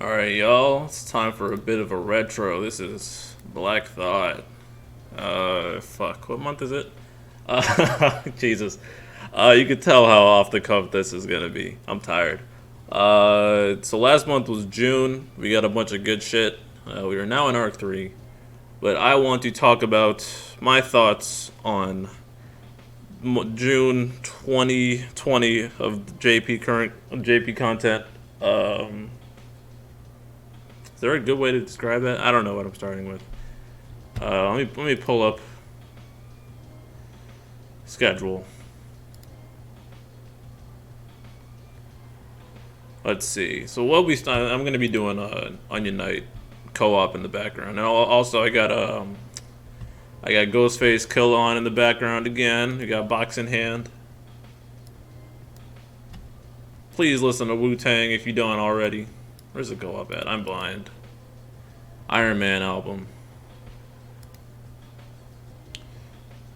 Alright, y'all, it's time for a bit of a retro. This is Black Thought. Fuck, what month is it? Jesus. You could tell how off the cuff this is gonna be. I'm tired. So last month was June. We got a bunch of good shit. We are now in Arc 3. But I want to talk about my thoughts on June 2020 of JP content. Is there a good way to describe that? I don't know what I'm starting with. Let me pull up schedule. Let's see. So I'm going to be doing Onion Knight co-op in the background, and also I got Ghostface Kill On in the background again. We got Box in Hand. Please listen to Wu-Tang if you don't already. Where's the co-op at? I'm blind. Iron Man album.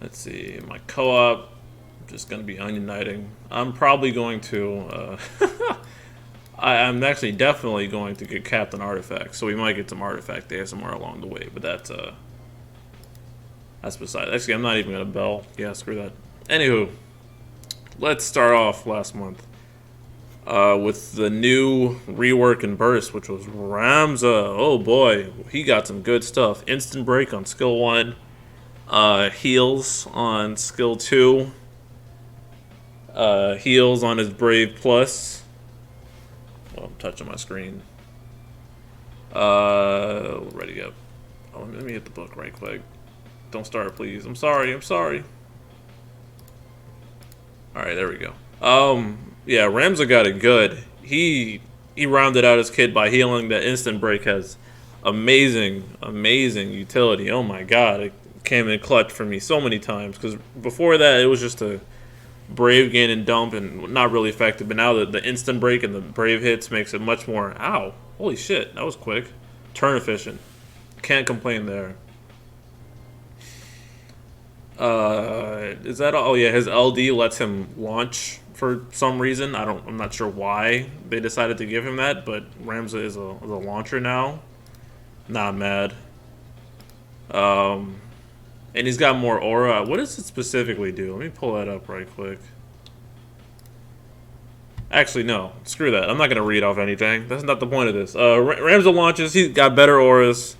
Let's see. My co-op. I'm just going to be Onion Knighting. I'm probably going to... I'm actually definitely going to get Captain Artifact, so we might get some Artifact there somewhere along the way, but that's beside. Actually, I'm not even gonna bell. Yeah, screw that. Anywho, let's start off last month with the new rework and burst, which was Ramza. Oh boy, he got some good stuff. Instant break on skill 1, heals on skill 2, heals on his Brave Plus. Oh, I'm touching my screen. Ready to go. Oh, let me hit the book right quick. Don't start, please. I'm sorry. Alright, there we go. Yeah, Ramza got it good. He rounded out his kit by healing. That instant break has amazing utility. Oh my god, it came in clutch for me so many times. Because before that, it was just a Brave gain and dump and not really effective. But now the instant break and the Brave hits makes it much more... Ow. Holy shit, that was quick. Turn efficient. Can't complain there. Is that all? Oh yeah, his LD lets him launch for some reason. I'm not sure why they decided to give him that, but Ramza is a launcher now. Not mad. And he's got more aura. What does it specifically do? Let me pull that up right quick. Actually, no. Screw that. I'm not going to read off anything. That's not the point of this. Ramza launches. He's got better auras.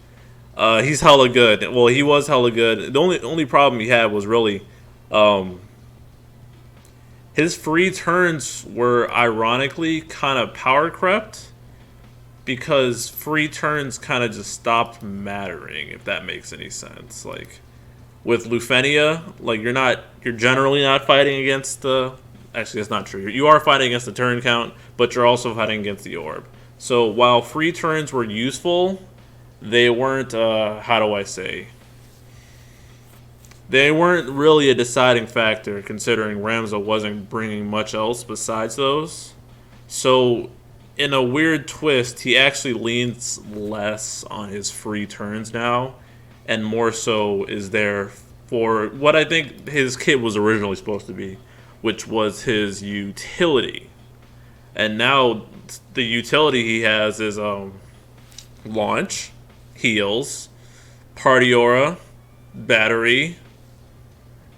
He's hella good. Well, he was hella good. The only problem he had was really... his free turns were ironically kind of power crept. Because free turns kind of just stopped mattering, if that makes any sense. Like... With Lufenia, like you're generally not fighting against the... Actually, that's not true. You are fighting against the turn count, but you're also fighting against the orb. So while free turns were useful, they weren't, how do I say? They weren't really a deciding factor, considering Ramza wasn't bringing much else besides those. So, in a weird twist, he actually leans less on his free turns now, and more so is there for what I think his kit was originally supposed to be, which was his utility. And now the utility he has is launch, heals, party aura, battery,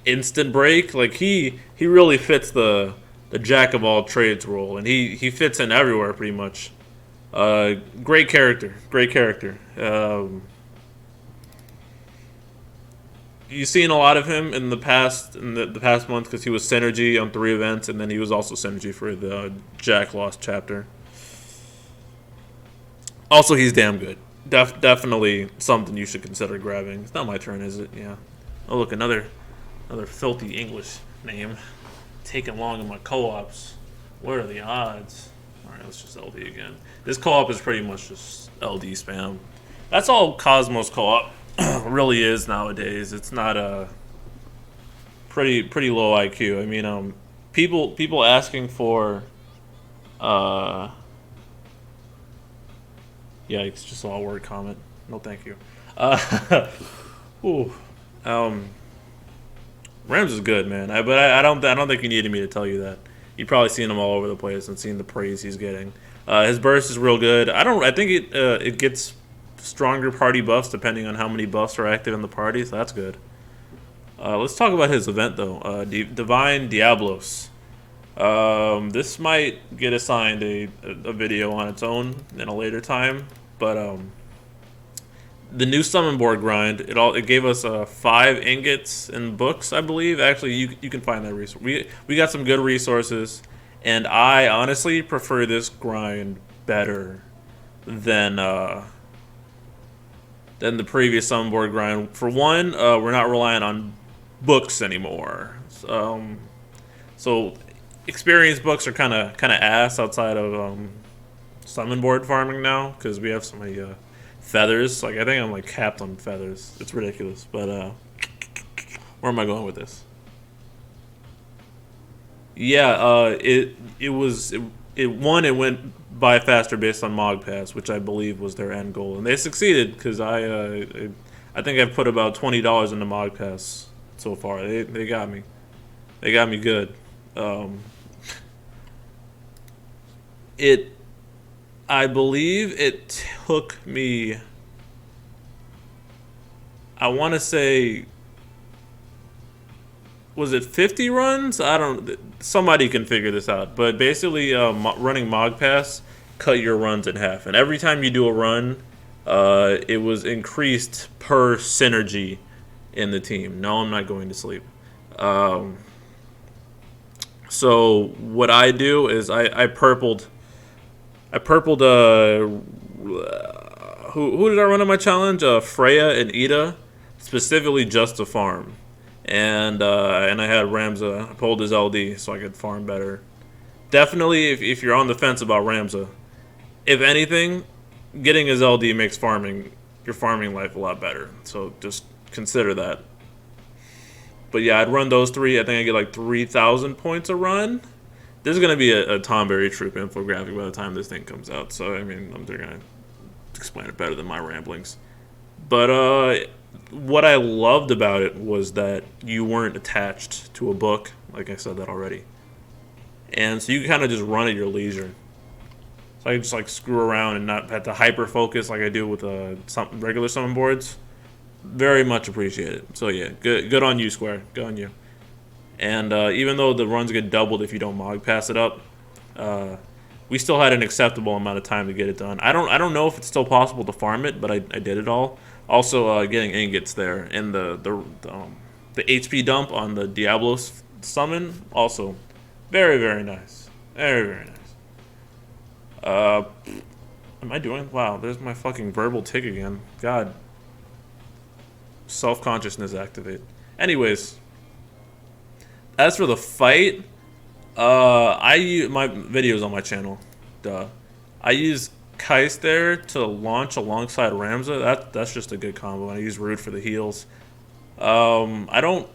instant break. Like he really fits the jack of all trades role, and he fits in everywhere pretty much. Great character. You've seen a lot of him in the past month because he was synergy on 3 events, and then he was also synergy for the Jack Lost chapter. Also, he's damn good. Definitely something you should consider grabbing. It's not my turn, is it? Yeah. Oh look, another filthy English name. Taking long in my co-ops. What are the odds? All right, let's just LD again. This co-op is pretty much just LD spam. That's all Cosmos co-op really is nowadays. It's not a pretty low IQ. I mean, people asking for yeah, it's just all word comment. No, thank you. Ooh, Rams is good, man. But I don't think you needed me to tell you that. You've probably seen him all over the place and seen the praise he's getting. His burst is real good. I think it gets stronger party buffs depending on how many buffs are active in the party, so that's good. Let's talk about his event though. Divine Diablos. This might get assigned a video on its own in a later time, but the new summon board grind, it gave us 5 ingots and books, I believe. Actually, you can find that resource. We got some good resources, and I honestly prefer this grind better than the previous summon board grind. For one, we're not relying on books anymore. So experience books are kind of ass outside of summon board farming now because we have so many feathers. Like I think I'm like capped on feathers. It's ridiculous. But where am I going with this? Yeah, it went by faster based on Mog Pass, which I believe was their end goal, and they succeeded because I think I've put about $20 into Mog Pass so far. They got me. They got me good. I believe it took me, I want to say, was it 50 runs? Somebody can figure this out. But basically, running Mog Pass cut your runs in half. And every time you do a run, it was increased per synergy in the team. No, I'm not going to sleep. So what I do is I purpled. Who did I run on my challenge? Freya and Ida, specifically just to farm. And I had Ramza. I pulled his LD so I could farm better. Definitely, if you're on the fence about Ramza, if anything, getting his LD makes your farming life a lot better. So just consider that. But yeah, I'd run those 3. I think I get like 3,000 points a run. There's going to be a Tomberry Troop infographic by the time this thing comes out. So, I mean, they're going to explain it better than my ramblings. But what I loved about it was that you weren't attached to a book. Like I said that already. And so you kind of just run at your leisure. So I can just like screw around and not have to hyper focus like I do with some regular summon boards. Very much appreciated. So yeah, good on you, Square. Good on you. And even though the runs get doubled if you don't Mog Pass it up, we still had an acceptable amount of time to get it done. I don't know if it's still possible to farm it, but I did it all. Also, getting ingots there and the HP dump on the Diablos summon also very, very nice. Very, very nice. Am I doing? Wow, there's my fucking verbal tick again. God. Self-consciousness activate. Anyways, as for the fight, I use my videos on my channel. I use Gaius there to launch alongside Ramza. That's just a good combo. I use Rude for the heals. I don't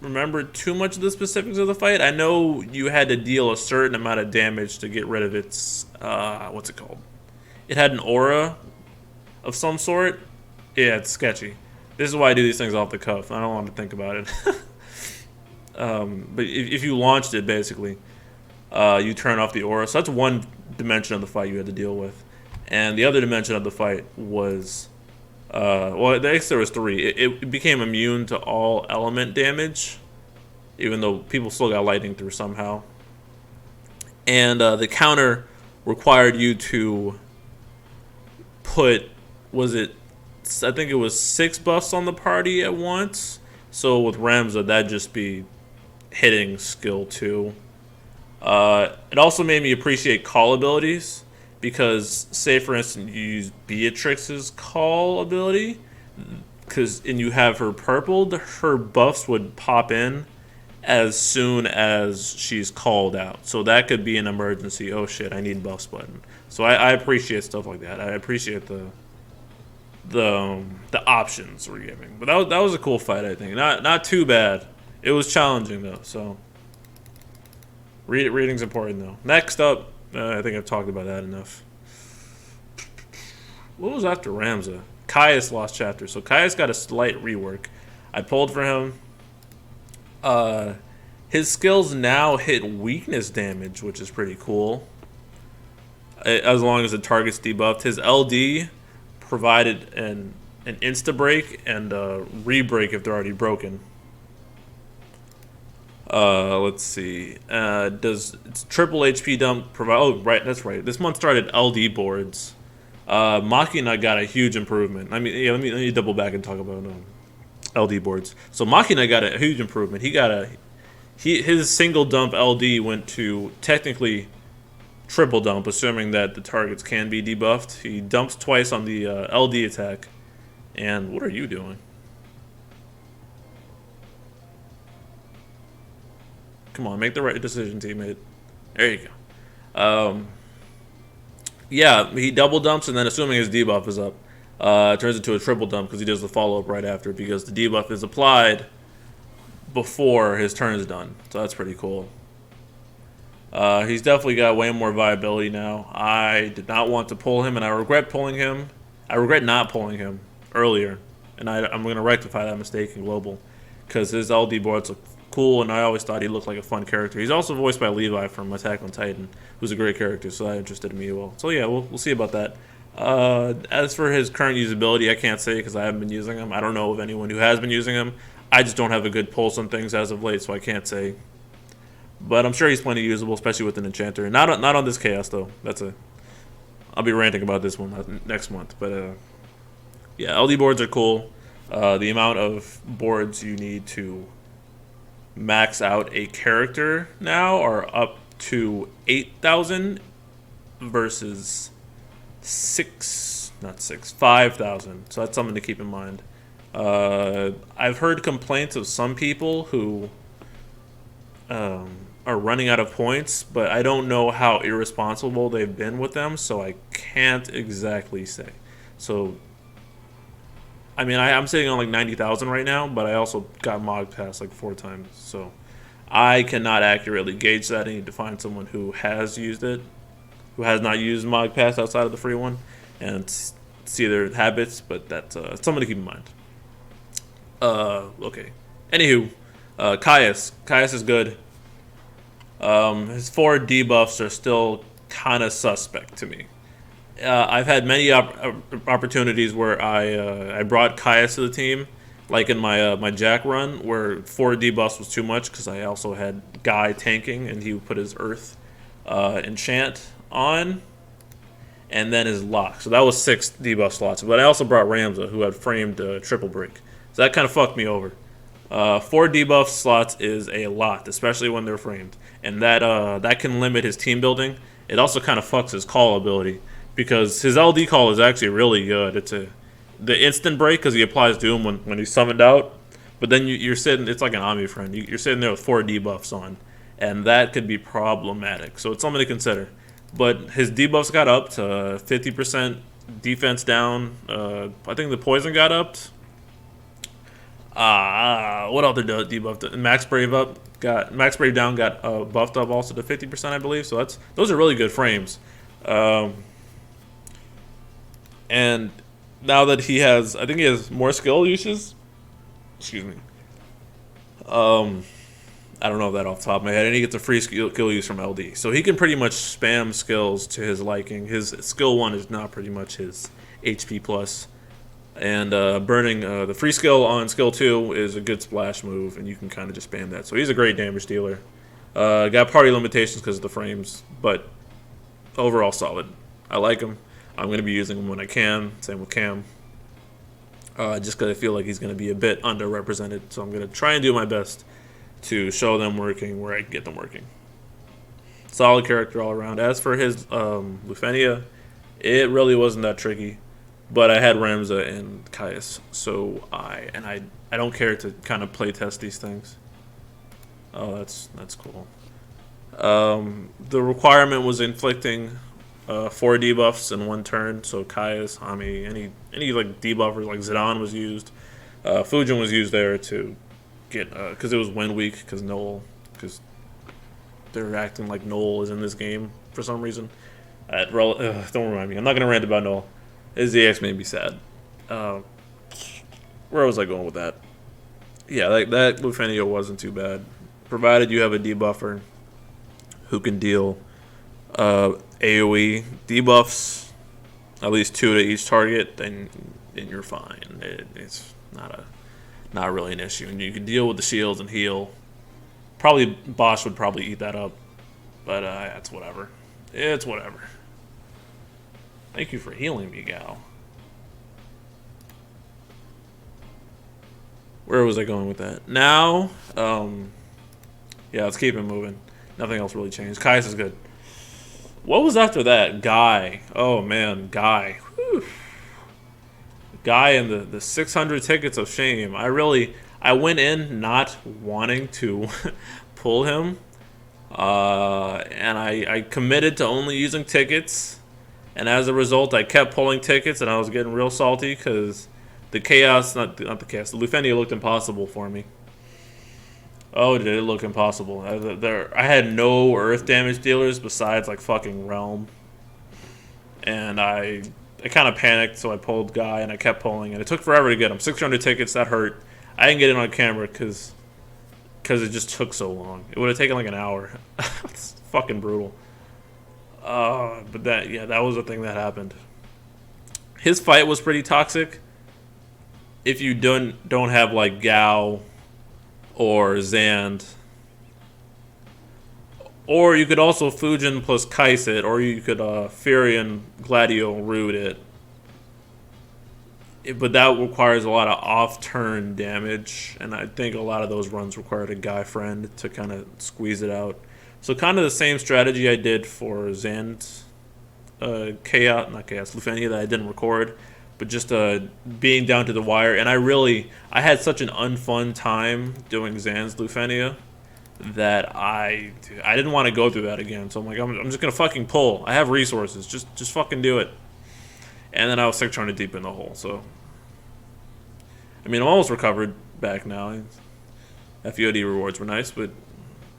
remember too much of the specifics of the fight. I know you had to deal a certain amount of damage to get rid of its what's it called? It had an aura of some sort. Yeah, it's sketchy. This is why I do these things off the cuff. I don't want to think about it. But if you launched it, basically, you turn off the aura. So that's one dimension of the fight you had to deal with. And the other dimension of the fight was, well, I guess there was 3. It became immune to all element damage, even though people still got lightning through somehow. And the counter required you to put, I think it was 6 buffs on the party at once. So with Ramza, that'd just be hitting skill 2. It also made me appreciate call abilities because, say for instance, you use Beatrix's call ability, and you have her purpled, her buffs would pop in as soon as she's called out. So that could be an emergency. Oh shit, I need buffs button. So I appreciate stuff like that. I appreciate the options we're giving. But that was a cool fight, I think. Not too bad. It was challenging though, so reading's important though. Next up, I think I've talked about that enough. What was after Ramza? Gaius lost chapter. So Gaius got a slight rework. I pulled for him. His skills now hit weakness damage, which is pretty cool. as long as the target's debuffed. His LD provided an insta break and a re-break if they're already broken. Let's see. Does triple HP dump provide? Oh, right, that's right. This month started LD boards. Machina got a huge improvement. I mean, yeah, let me double back and talk about LD boards. So Machina got a huge improvement. His single dump LD went to technically triple dump, assuming that the targets can be debuffed. He dumps twice on the LD attack. And what are you doing? Come on, make the right decision, teammate. There you go. Yeah, he double dumps, and then assuming his debuff is up, turns into a triple dump because he does the follow up right after because the debuff is applied before his turn is done. So that's pretty cool. He's definitely got way more viability now. I did not want to pull him, and I regret pulling him. I regret not pulling him earlier, and I'm going to rectify that mistake in Global because his LD boards look cool, and I always thought he looked like a fun character. He's also voiced by Levi from Attack on Titan, who's a great character, so that interested me as well. So yeah, we'll see about that. As for his current usability, I can't say because I haven't been using him. I don't know of anyone who has been using him. I just don't have a good pulse on things as of late, so I can't say. But I'm sure he's plenty usable, especially with an enchanter. Not on this chaos though. I'll be ranting about this one next month. But yeah, LD boards are cool. The amount of boards you need to max out a character now are up to 8,000 versus 5,000. So that's something to keep in mind. I've heard complaints of some people who are running out of points, but I don't know how irresponsible they've been with them, so I can't exactly say. So I mean, I'm sitting on like 90,000 right now, but I also got Mog Pass like 4 times. So I cannot accurately gauge that. I need to find someone who has used it, who has not used Mog Pass outside of the free one, and see their habits, but that's something to keep in mind. Okay. Anywho, Gaius. Gaius is good. His 4 debuffs are still kind of suspect to me. I've had many opportunities where I brought Gaius to the team, like in my Jack run, where 4 debuffs was too much because I also had Guy tanking and he would put his Earth enchant on, and then his lock. So that was 6 debuff slots. But I also brought Ramza, who had framed triple break. So that kind of fucked me over. 4 debuff slots is a lot, especially when they're framed, and that can limit his team building. It also kind of fucks his call ability, because his LD call is actually really good. It's the instant break because he applies Doom when he's summoned out. But then you're sitting, it's like an Ami friend. You're sitting there with 4 debuffs on, and that could be problematic. So it's something to consider. But his debuffs got up to 50% defense down. I think the poison got upped. What other debuff? Max Brave up Max Brave down got buffed up also to 50%, I believe. So those are really good frames. And now that I think he has more skill uses. Excuse me. I don't know that off the top of my head. And he gets a free skill use from LD. So he can pretty much spam skills to his liking. His skill 1 is now pretty much his HP plus. And burning the free skill on skill 2 is a good splash move, and you can kind of just spam that. So he's a great damage dealer. Got party limitations because of the frames, but overall solid. I like him. I'm going to be using him when I can. Same with Cam. Just because I feel like he's going to be a bit underrepresented. So I'm going to try and do my best to show them working where I can get them working. Solid character all around. As for his Lufenia, it really wasn't that tricky. But I had Ramza and Gaius. So I don't care to kind of play test these things. Oh, that's cool. The requirement was inflicting 4 debuffs in 1 turn. So Gaius, Ami, any like debuffers like Zidane was used. Fujin was used there to get because it was win week because they're acting like Noel is in this game for some reason. Don't remind me. I'm not gonna rant about Noel. His EX made me sad. Where was I going with that? Yeah, that Lufenia wasn't too bad, provided you have a debuffer who can deal AoE debuffs, at least 2 to each target, then you're fine. It's not really an issue, and you can deal with the shields and heal. Probably Bosch would probably eat that up, but it's whatever. It's whatever. Thank you for healing me, gal. Where was I going with that? Now, yeah, let's keep it moving. Nothing else really changed. Gaius is good. What was after that? Guy. Oh, man. Guy. Whew. Guy and the 600 tickets of shame. I went in not wanting to pull him. And I committed to only using tickets. And as a result, I kept pulling tickets, and I was getting real salty because the chaos, not the chaos, the Lufenia looked impossible for me. Oh, did it look impossible? I had no earth damage dealers besides like fucking Realm. And I kind of panicked, so I pulled Guy, and I kept pulling, and it took forever to get him. 600 tickets, that hurt. I didn't get it on camera because it just took so long. It would have taken like an hour. It's fucking brutal. But that was the thing that happened. His fight was pretty toxic. If you don't have like Gao or Zand, or you could also Fujin plus Kais it, or you could Furion Gladio Root it. But that requires a lot of off-turn damage, and I think a lot of those runs required a Guy friend to kind of squeeze it out. So kind of the same strategy I did for Zand, not Chaos, Lufenia that I didn't record, but just being down to the wire. And I had such an unfun time doing Zand's Lufenia that I didn't want to go through that again. So I'm like, I'm just gonna fucking pull. I have resources, just fucking do it. And then I was sick trying to deep in the hole. So I mean, I'm almost recovered back now. FUOD rewards were nice, but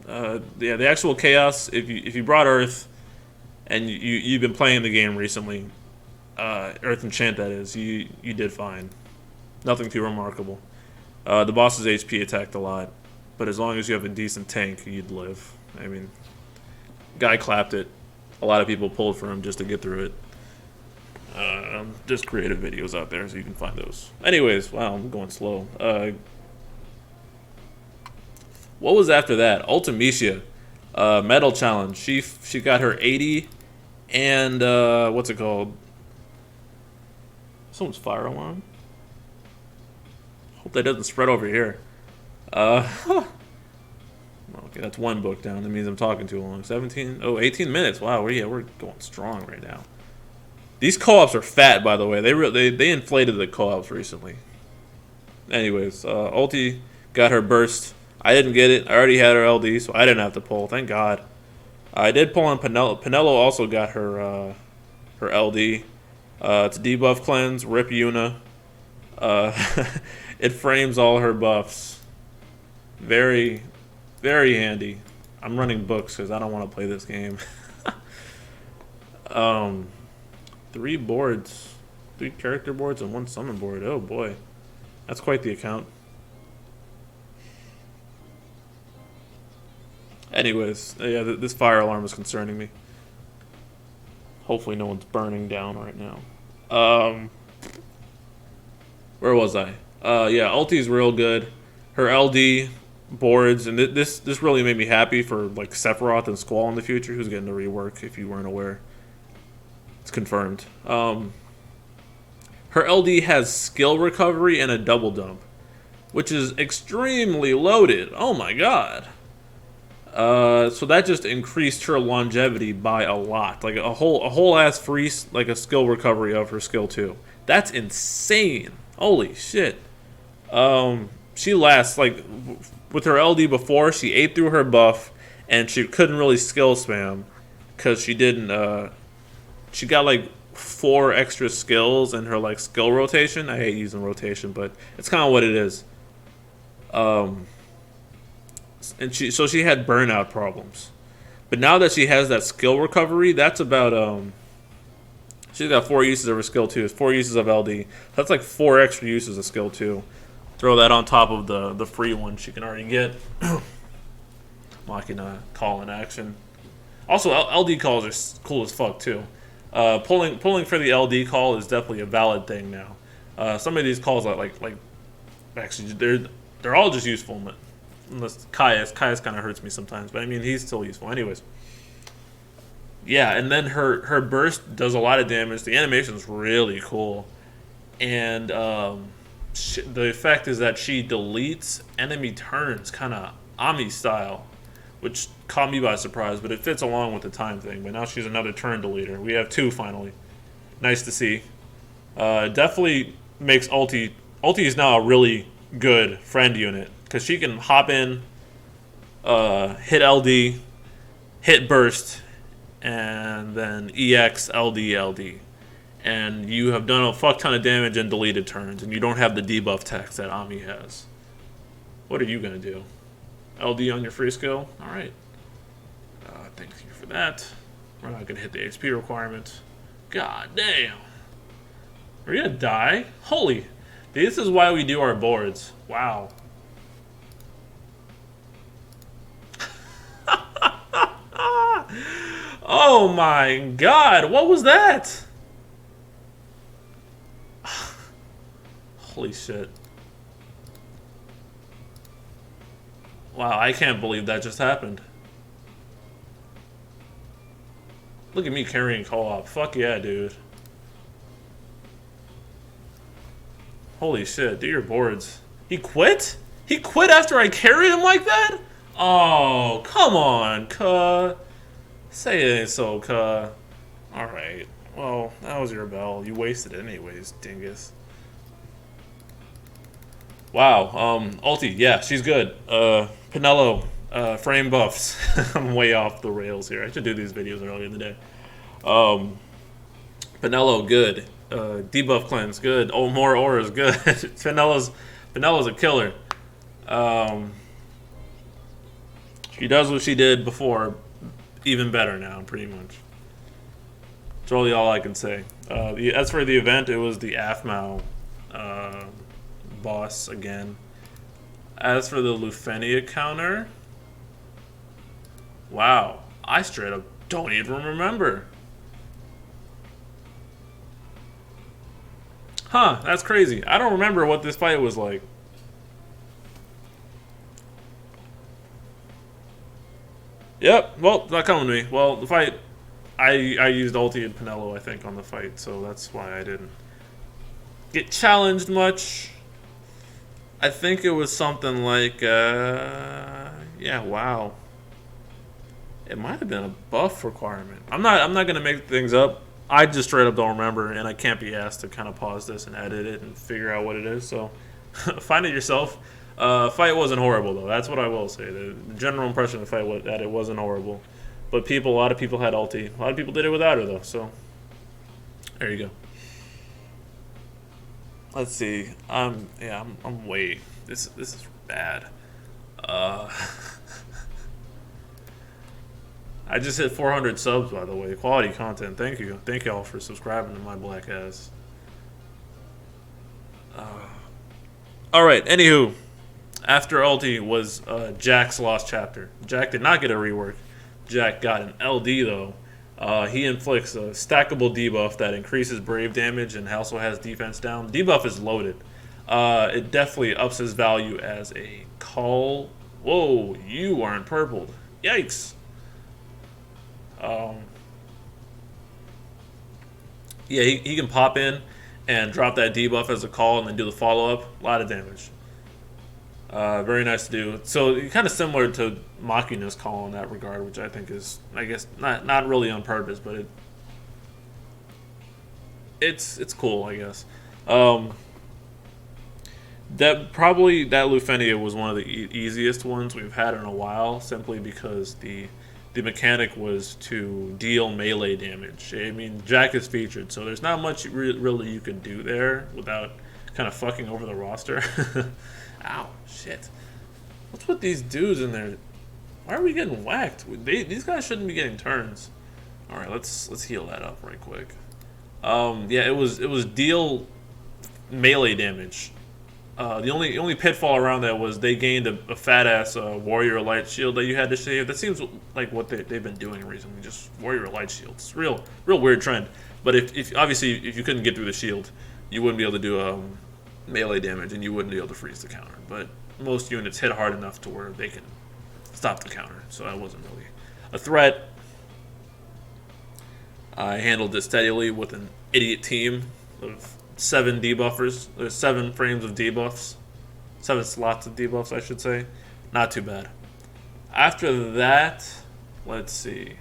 yeah, the actual chaos. If you brought Earth and you've been playing the game recently, Earth Enchant that is, you did fine. Nothing too remarkable. The boss's HP attacked a lot, but as long as you have a decent tank, you'd live. I mean, Guy clapped it. A lot of people pulled for him just to get through it. Just creative videos out there, so you can find those. Anyways, wow, I'm going slow. What was after that? Ultimecia, Medal Challenge. She got her 80, and what's it called? Someone's fire alarm. Hope that doesn't spread over here. Okay, that's one book down. That means I'm talking too long. 18 minutes. Wow, we're going strong right now. These co-ops are fat, by the way. They inflated the co-ops recently. Anyways, Ulti got her burst. I didn't get it. I already had her LD, so I didn't have to pull. Thank God. I did pull on Penelo. Penelo also got her LD. It's a debuff cleanse. Rip Yuna. It frames all her buffs. Very, very handy. I'm running books because I don't want to play this game. 3 boards. 3 character boards and 1 summon board. Oh boy. That's quite the account. Anyways, yeah, this fire alarm is concerning me. Hopefully no one's burning down right now. Where was I? Yeah, Ulti's real good. Her LD boards, and this really made me happy for like Sephiroth and Squall in the future, who's getting a rework if you weren't aware. It's confirmed. Her LD has skill recovery and a double dump, which is extremely loaded. Oh my god. So that just increased her longevity by a lot, like a whole ass free, like a skill recovery of her skill 2. That's insane. Holy shit. She lasts, like, with her LD before, she ate through her buff, and she couldn't really skill spam, because she didn't, she got, like, 4 extra skills in her, like, skill rotation. I hate using rotation, but it's kind of what it is. And so she had burnout problems. But now that she has that skill recovery, that's about, she's got 4 uses of her skill 2, 4 uses of LD. That's like 4 extra uses of skill 2. Throw that on top of the free one she can already get. Machina, call in action. Also, LD calls are cool as fuck too. Pulling for the LD call is definitely a valid thing now. Some of these calls like actually they're all just useful. Unless Gaius kind of hurts me sometimes, but I mean he's still useful. Anyways, yeah, and then her burst does a lot of damage. The animation is really cool, and the effect is that she deletes enemy turns, kind of Ami style, which caught me by surprise, but it fits along with the time thing. But now she's another turn deleter. We have 2 finally. Nice to see. Definitely makes Ulti is now a really good friend unit because she can hop in, hit LD, hit burst, and then EX LD LD. And you have done a fuck ton of damage in deleted turns, and you don't have the debuff text that Ami has. What are you gonna do? LD on your free skill? Alright. Thank you for that. We're not gonna hit the HP requirement. God damn. Are you gonna die? Holy. This is why we do our boards. Wow. Oh my god, what was that? Holy shit. Wow, I can't believe that just happened. Look at me carrying co-op. Fuck yeah, dude. Holy shit, do your boards. He quit? He quit after I carried him like that? Oh, come on, cuh. Say it ain't so, cuh. Alright. Well, that was your bell. You wasted it anyways, dingus. Wow, Ulti, yeah, she's good. Pinello, frame buffs. I'm way off the rails here. I should do these videos earlier in the day. Pinello, good. Debuff cleanse, good. Oh, more auras, good. Pinello's a killer. She does what she did before, even better now, pretty much. That's really all I can say. As for the event, it was the lmfao boss again. As for the Lufenia counter, wow, I straight up don't even remember. Huh, that's crazy. I don't remember what this fight was like. Yep, well, not coming to me. Well, the fight, I used Ulti and Pinello, I think, on the fight, so that's why I didn't get challenged much. I think it was something like, yeah, wow. It might have been a buff requirement. I'm not gonna make things up. I just straight up don't remember, and I can't be asked to kind of pause this and edit it and figure out what it is. So, find it yourself. Fight wasn't horrible though. That's what I will say. The general impression of the fight was that it wasn't horrible, but a lot of people had ulti. A lot of people did it without her though. So, there you go. Let's see. I'm way. This is bad. I just hit 400 subs, by the way. Quality content. Thank you. Thank y'all for subscribing to my black ass. All right. Anywho, after ulti was Jack's lost chapter. Jack did not get a rework. Jack got an LD though. He inflicts a stackable debuff that increases brave damage and also has defense down. Debuff is loaded. It definitely ups his value as a call. Whoa, you aren't purpled. Yikes. Yeah, he can pop in and drop that debuff as a call and then do the follow-up. A lot of damage. Very nice to do. So kind of similar to Makina's call in that regard, which I think is, I guess, not really on purpose, but it's cool, I guess. That Lufenia was one of the easiest ones we've had in a while, simply because the mechanic was to deal melee damage. I mean, Jack is featured, so there's not much really you can do there without kind of fucking over the roster. Ow, shit. What's with these dudes in there? Why are we getting whacked? These guys shouldn't be getting turns. All right, let's heal that up right quick. Yeah, it was deal melee damage. The only pitfall around that was they gained a fat ass warrior light shield that you had to save. That seems like what they've been doing recently, just warrior light shields. Real weird trend. But if obviously if you couldn't get through the shield, you wouldn't be able to do melee damage, and you wouldn't be able to freeze the counter. But most units hit hard enough to where they can stop the counter, so that wasn't really a threat. I handled it steadily with an idiot team of 7 debuffers. There's 7 frames of debuffs. 7 slots of debuffs, I should say. Not too bad. After that, let's see.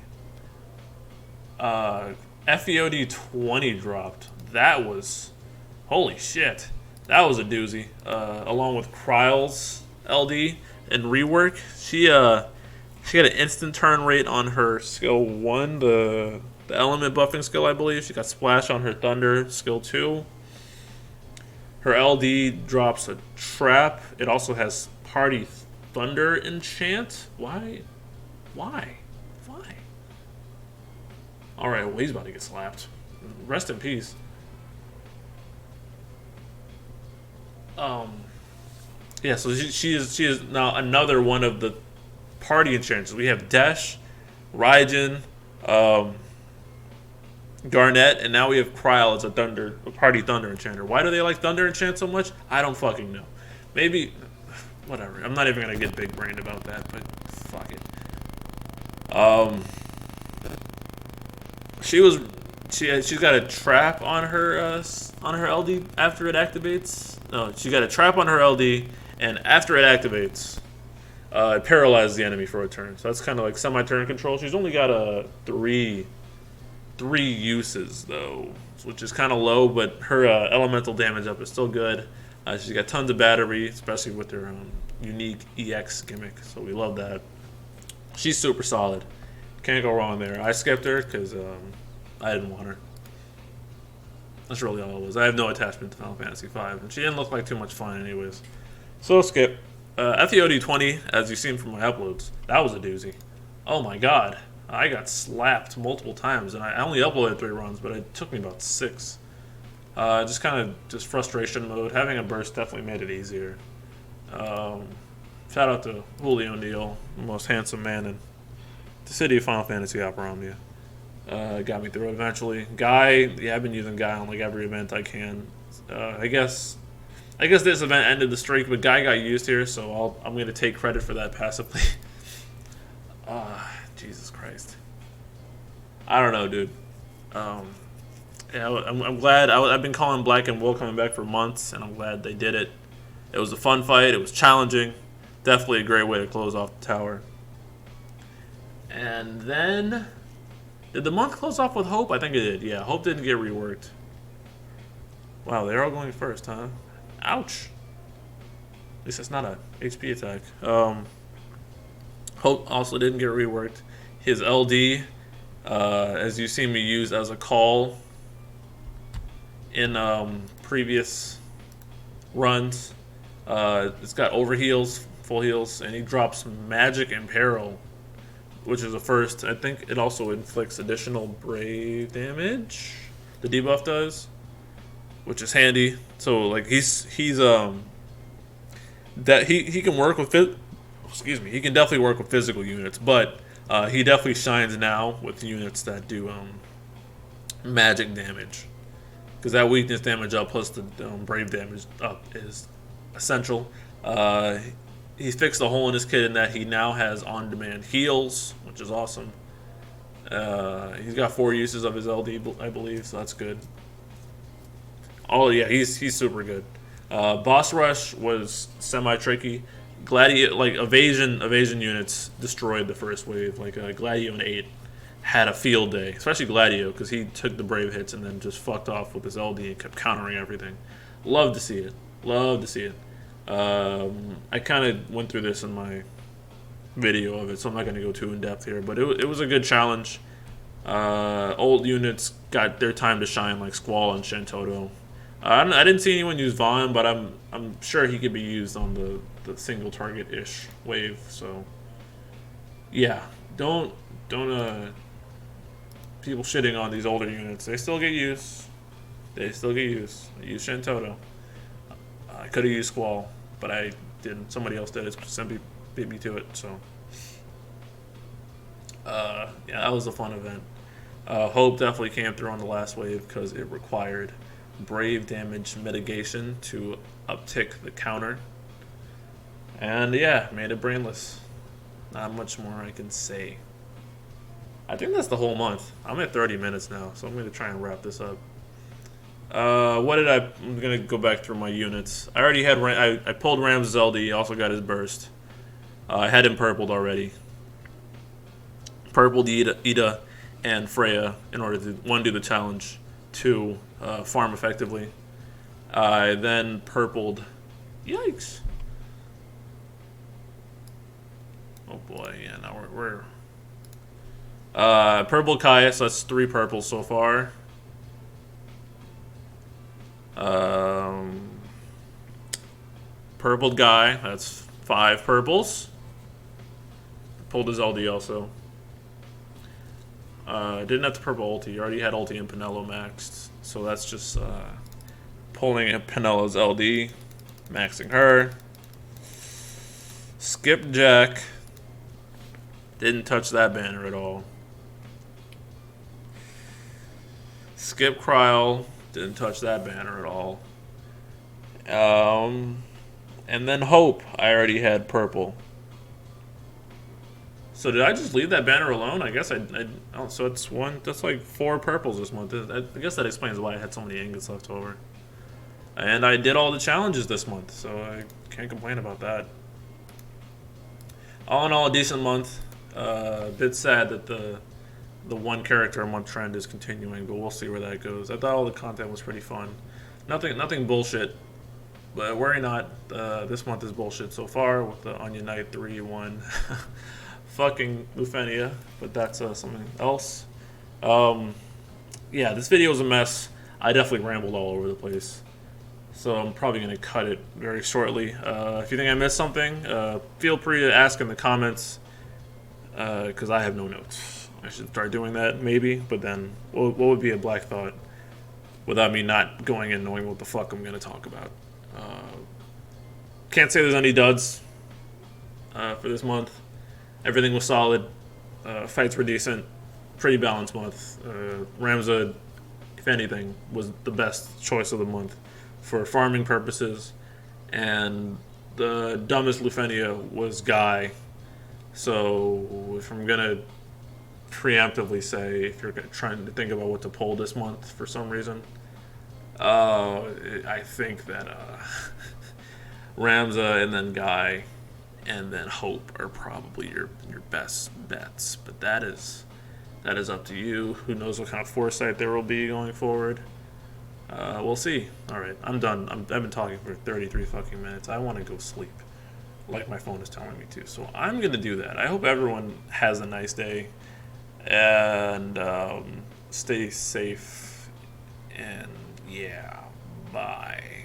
FEOD 20 dropped. That was... Holy shit. That was a doozy. Along with Kryle's LD and rework. She had an instant turn rate on her skill 1, the element buffing skill, I believe. She got splash on her thunder skill 2. Her LD drops a trap. It also has party thunder enchant. Why? Alright, well, he's about to get slapped. Rest in peace. Yeah, so she is now another one of the party enchanters. We have Desh, Raijin, Garnet, and now we have Kryle as a party thunder enchanter. Why do they like thunder enchant so much? I don't fucking know. Maybe, whatever. I'm not even gonna get big brained about that, but fuck it. She's got a trap on her LD after it activates. No, she got a trap on her LD, and after it activates, it paralyzes the enemy for a turn. So that's kind of like semi-turn control. She's only got three uses though, which is kind of low, but her elemental damage up is still good. She's got tons of battery, especially with her unique EX gimmick. So we love that. She's super solid. Can't go wrong there. I skipped her because I didn't want her. That's really all it was. I have no attachment to Final Fantasy V, and she didn't look like too much fun anyways. So skip. FEOD 20, as you've seen from my uploads, that was a doozy. Oh my god. I got slapped multiple times, and I only uploaded 3 runs, but it took me about 6. Just kind of frustration mode. Having a burst definitely made it easier. Shout out to Julio Neal, the most handsome man in the city of Final Fantasy Operamia. Got me through it eventually. Guy, yeah, I've been using Guy on like every event I can. I guess this event ended the streak, but Guy got used here, so I'm going to take credit for that passively. Jesus Christ. I don't know, dude. Yeah, I'm glad. I've been calling Black and Will coming back for months, and I'm glad they did it. It was a fun fight. It was challenging. Definitely a great way to close off the tower. And then... Did the month close off with Hope? I think it did. Yeah, Hope didn't get reworked. Wow, they're all going first, huh? Ouch. At least it's not a HP attack. Hope also didn't get reworked. His LD, as you've seen me use as a call in previous runs, it's got overheals, full heals, and he drops Magic and Peril, which is a first. I think it also inflicts additional brave damage. The debuff does, which is handy. So like he's that he can work with he can definitely work with physical units, but he definitely shines now with units that do magic damage, because that weakness damage up plus the brave damage up is essential. He fixed the hole in his kit in that he now has on-demand heals, which is awesome. He's got 4 uses of his LD, I believe, so that's good. Oh yeah, he's super good. Boss rush was semi-tricky. Evasion units destroyed the first wave. Like Gladio and 8 had a field day, especially Gladio, because he took the brave hits and then just fucked off with his LD and kept countering everything. Love to see it. Love to see it. I kind of went through this in my video of it, so I'm not going to go too in depth here, but it was a good challenge. Old units got their time to shine, like Squall and Shentoto. I didn't see anyone use Vaughn, but I'm sure he could be used on the single target ish wave. So yeah, don't people shitting on these older units. They still get used. Use Shentoto. I could have used Squall, but I didn't. Somebody else did. It simply beat me to it. So, yeah, that was a fun event. Hope definitely came through on the last wave because it required brave damage mitigation to uptick the counter. And yeah, made it brainless. Not much more I can say. I think that's the whole month. I'm at 30 minutes now, so I'm going to try and wrap this up. What did I'm going to go back through my units. I already had, I pulled Ramza's LD, also got his burst. I had him purpled already. Purpled Ida and Freya in order to, one, do the challenge, two, farm effectively. I then purpled, yikes. Oh boy, yeah, now we're purple Gaius, that's 3 purples so far. Purpled Guy, that's 5 purples. Pulled his LD also. Didn't have to purple ulti, already had ulti and Pinello maxed. So that's just pulling Pinello's LD, maxing her. Skip Jack. Didn't touch that banner at all. Skip Kryl. Didn't touch that banner at all. And then Hope. I already had purple. So did I just leave that banner alone? I guess oh, so it's one. That's like 4 purples this month. I guess that explains why I had so many ingots left over. And I did all the challenges this month, so I can't complain about that. All in all, a decent month. A bit sad that the one character a month trend is continuing, but we'll see where that goes. I thought all the content was pretty fun. Nothing bullshit, but worry not. This month is bullshit so far with the Onion Knight 3-1 fucking Lufenia, but that's something else. Yeah, this video was a mess. I definitely rambled all over the place, so I'm probably going to cut it very shortly. If you think I missed something, feel free to ask in the comments, because I have no notes. I should start doing that, maybe, but then what would be a black thought without me not going and knowing what the fuck I'm going to talk about? Can't say there's any duds for this month. Everything was solid. Fights were decent. Pretty balanced month. Ramza, if anything, was the best choice of the month for farming purposes. And the dumbest Lufenia was Guy. So if I'm going to preemptively say, if you're trying to think about what to pull this month for some reason, I think that Ramza and then Guy and then Hope are probably your best bets. But that is up to you. Who knows what kind of foresight there will be going forward. We'll see. All right, I'm done. I've been talking for 33 fucking minutes. I want to go sleep, like my phone is telling me to. So I'm going to do that. I hope everyone has a nice day. And stay safe. And yeah, bye.